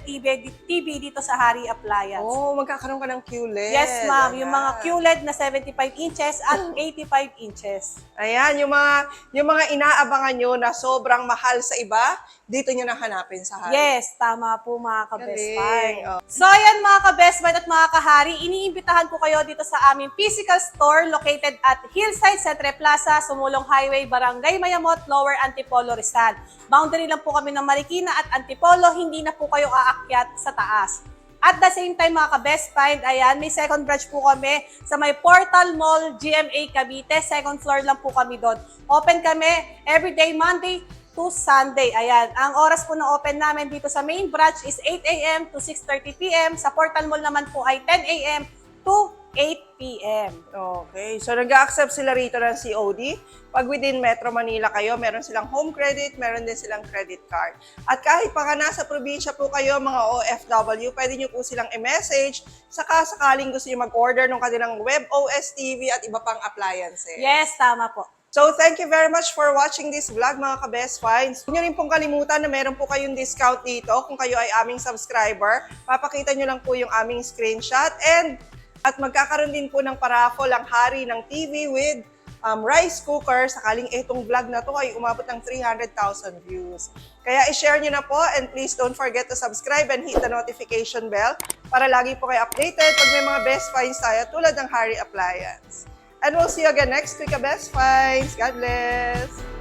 B: TV dito sa Harry Appliance.
A: Oh, magkakaroon ka ng QLED.
B: Yes, ma'am. Yung
A: Ayan.
B: mga QLED na 75 inches at 85 inches.
A: Ayan, yung mga inaabangan nyo na sobrang mahal sa iba, dito nyo na hanapin sa Harry.
B: Yes, tama po mga ka-Best
A: Galing.
B: Find.
A: Oh.
B: So, ayan mga ka-Best Find at mga kahari, iniimbitahan ko kayo dito sa aming physical store located at Hillside Centre Plaza, Sumulong Highway, Barangay Mayamot, Lower Antipolo, Rizal. Boundary lang po kami ng Marikina at Antipolo, hindi na po kayo aakyat sa taas. At the same time mga ka-Best Find, ayan, may second branch po kami sa may Portal Mall, GMA Cavite. Second floor lang po kami doon. Open kami everyday Monday to Sunday. Ayan, ang oras po ng open namin dito sa main branch is 8 a.m. to 6:30 p.m. Sa Portal Mall naman po ay 10 a.m. to 8 p.m.
A: Okay, so nag-accept sila rito ng COD. Pag within Metro Manila kayo, meron silang home credit, meron din silang credit card. At kahit pa nga nasa probinsya po kayo, mga OFW, pwede nyo po silang i-message sakaling gusto nyo mag-order ng kanilang web OS TV at iba pang appliances.
B: Yes, tama po.
A: So, thank you very much for watching this vlog, mga ka-Best Finds. Huwag nyo rin pong kalimutan na meron po kayong discount dito kung kayo ay aming subscriber. Papakita nyo lang po yung aming screenshot. At magkakaroon din po ng paraffle ang hari ng TV with rice cooker sakaling itong vlog na to ay umabot ng 300,000 views. Kaya i-share nyo na po and please don't forget to subscribe and hit the notification bell para lagi po kayo updated pag may mga best finds tayo tulad ng Harry Appliance. And we'll see you again next week, Best Finds. God bless!